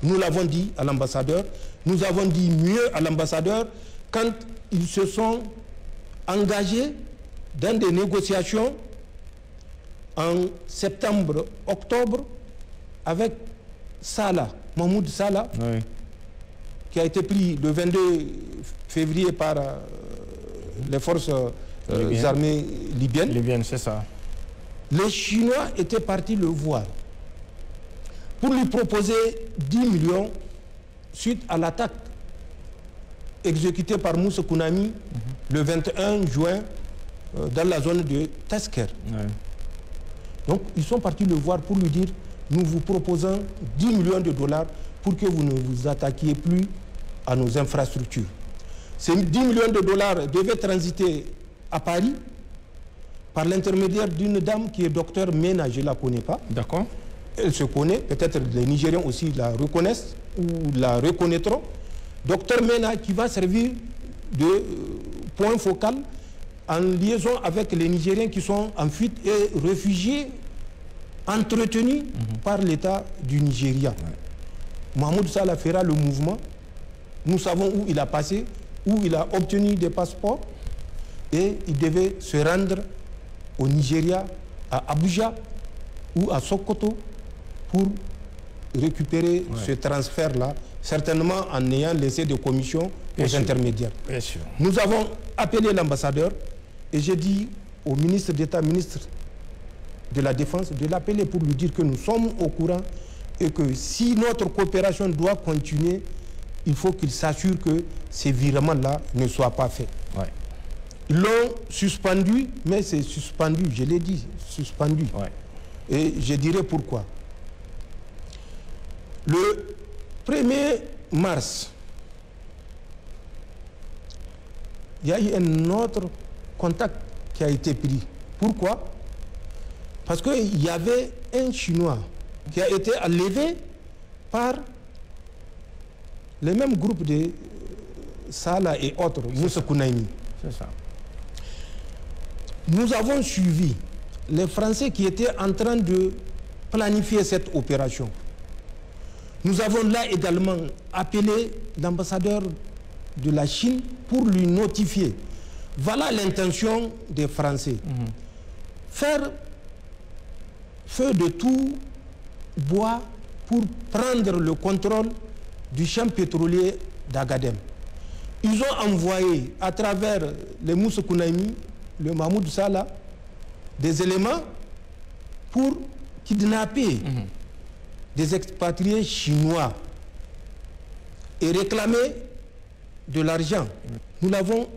Nous l'avons dit à l'ambassadeur. Nous avons dit mieux à l'ambassadeur quand ils se sont engagés dans des négociations en septembre, octobre, avec Salah, Mahmoud Salah, oui, qui a été pris le 22 février par les forces armées libyennes. Libyennes, c'est ça. Les Chinois étaient partis le voir pour lui proposer 10 millions suite à l'attaque exécutée par Moussa Kounami le 21 juin dans la zone de Tasker. Oui. Donc, ils sont partis le voir pour lui dire « Nous vous proposons 10 millions de dollars pour que vous ne vous attaquiez plus à nos infrastructures. » Ces 10 millions de dollars devaient transiter à Paris par l'intermédiaire d'une dame qui est docteur Mena, je ne la connais pas. D'accord. Elle se connaît, peut-être les Nigériens aussi la reconnaissent ou la reconnaîtront. Docteur Mena qui va servir de point focal en liaison avec les Nigériens qui sont en fuite et réfugiés entretenus par l'État du Nigeria. Mahmoud Salah fera le mouvement. Nous savons où il a passé, où il a obtenu des passeports et il devait se rendre au Nigeria, à Abuja ou à Sokoto pour récupérer ce transfert-là, certainement en ayant laissé des commissions aux intermédiaires. Bien sûr. Nous avons appelé l'ambassadeur et j'ai dit au ministre d'État, ministre de la Défense, de l'appeler pour lui dire que nous sommes au courant et que si notre coopération doit continuer, il faut qu'il s'assure que ces virements-là ne soient pas faits. Ouais. Ils l'ont suspendu, mais c'est suspendu, je l'ai dit, suspendu. Ouais. Et je dirai pourquoi. Le 1er mars, il y a eu un autre contact qui a été pris. Pourquoi? Parce qu'il y avait un Chinois qui a été enlevé par les mêmes groupes de Salah et autres, Moussa Kounami. C'est ça. Nous avons suivi les Français qui étaient en train de planifier cette opération. Nous avons là également appelé l'ambassadeur de la Chine pour lui notifier. Voilà l'intention des Français. Faire feu de tout bois pour prendre le contrôle du champ pétrolier d'Agadem. Ils ont envoyé à travers les Moussa Kounami, le Mahmoud Salah, des éléments pour kidnapper des expatriés chinois et réclamer de l'argent. Nous l'avons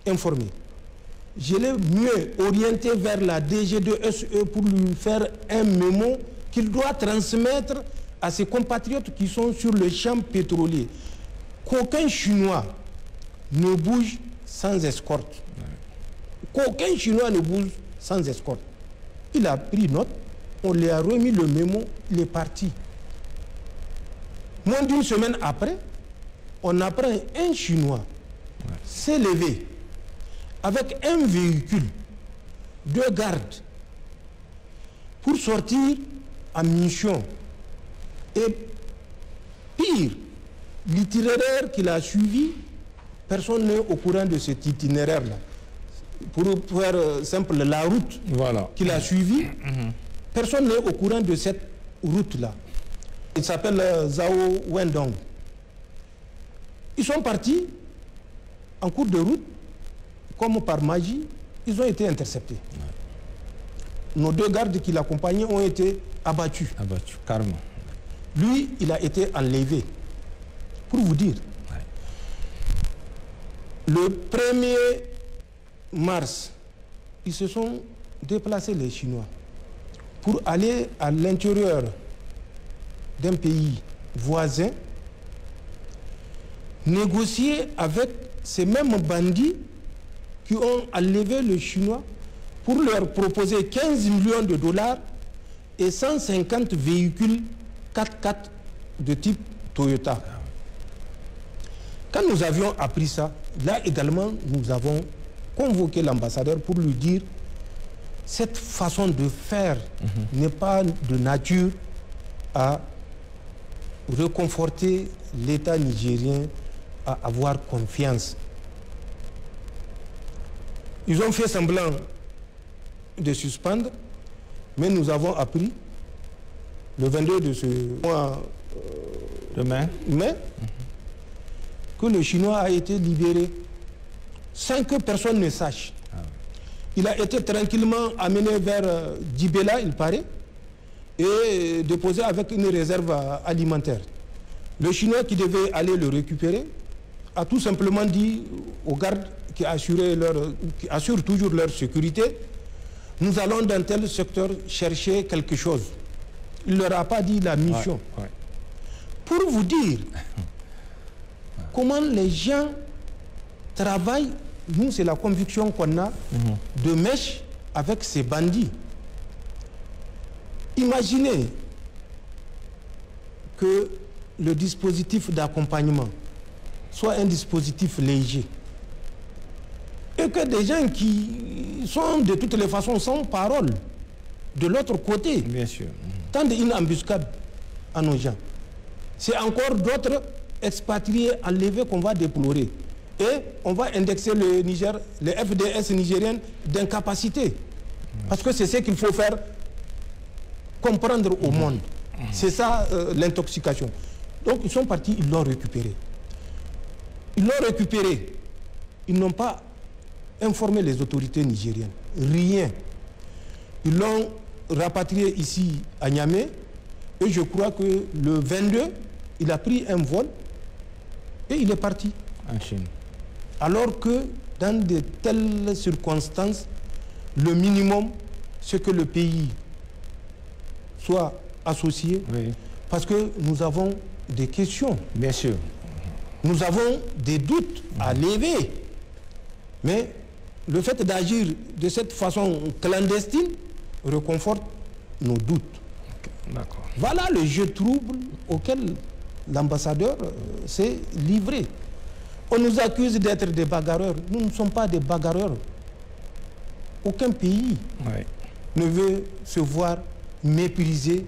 informé. Je l'ai mieux orienté vers la DG2SE pour lui faire un mémo qu'il doit transmettre à ses compatriotes qui sont sur le champ pétrolier. Qu'aucun Chinois ne bouge sans escorte. Qu'aucun Chinois ne bouge sans escorte. Il a pris note, on lui a remis le mémo, il est parti. Moins d'une semaine après, on apprend un Chinois s'est levé avec un véhicule, 2 gardes, pour sortir en mission. Et pire, l'itinéraire qu'il a suivi, personne n'est au courant de cet itinéraire-là. Pour faire simple, la route qu'il a suivie, personne n'est au courant de cette route-là. Il s'appelle Zhao Wendong. Ils sont partis en cours de route, comme par magie, ils ont été interceptés. Nos 2 gardes qui l'accompagnaient ont été abattus. Abattus, carrément. Lui, il a été enlevé. Pour vous dire, le 1er mars, ils se sont déplacés, les Chinois, pour aller à l'intérieur d'un pays voisin, négocier avec ces mêmes bandits qui ont enlevé le Chinois pour leur proposer 15 millions de dollars et 150 véhicules 4x4 de type Toyota. Quand nous avions appris ça, là également, nous avons convoqué l'ambassadeur pour lui dire cette façon de faire n'est pas de nature à reconforter l'État nigérien à avoir confiance. Ils ont fait semblant de suspendre, mais nous avons appris le 22 de ce mois de mai, que le Chinois a été libéré sans que personne ne sache. Il a été tranquillement amené vers Djibela, il paraît, et déposé avec une réserve alimentaire. Le Chinois qui devait aller le récupérer a tout simplement dit aux gardes qui assurent toujours leur sécurité: nous allons dans tel secteur chercher quelque chose. Il ne leur a pas dit la mission. Pour vous dire comment les gens travaillent, nous c'est la conviction qu'on a de mèche avec ces bandits. Imaginez que le dispositif d'accompagnement soit un dispositif léger et que des gens qui sont de toutes les façons sans parole de l'autre côté tendent une embuscade à nos gens. C'est encore d'autres expatriés enlevés qu'on va déplorer. Et on va indexer le Niger, les FDS nigériennes d'incapacité. Parce que c'est ce qu'il faut faire comprendre au monde. C'est ça l'intoxication. Donc ils sont partis, ils l'ont récupéré. Ils l'ont récupéré. Ils n'ont pas informé les autorités nigériennes. Rien. Ils l'ont rapatrié ici à Niamey. Et je crois que le 22, il a pris un vol et il est parti. En Chine. Alors que dans de telles circonstances, le minimum, c'est que le pays soit associé, parce que nous avons des questions. Bien sûr. Nous avons des doutes à lever. Mais le fait d'agir de cette façon clandestine reconforte nos doutes. Voilà le jeu trouble auquel l'ambassadeur s'est livré. On nous accuse d'être des bagarreurs. Nous ne sommes pas des bagarreurs. Aucun pays ne veut se voir méprisé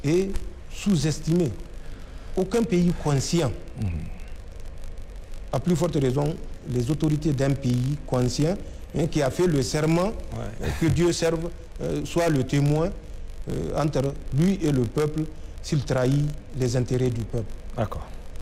et sous-estimé. Aucun pays conscient. À plus forte raison, les autorités d'un pays conscient qui a fait le serment que Dieu serve, soit le témoin entre lui et le peuple s'il trahit les intérêts du peuple. D'accord.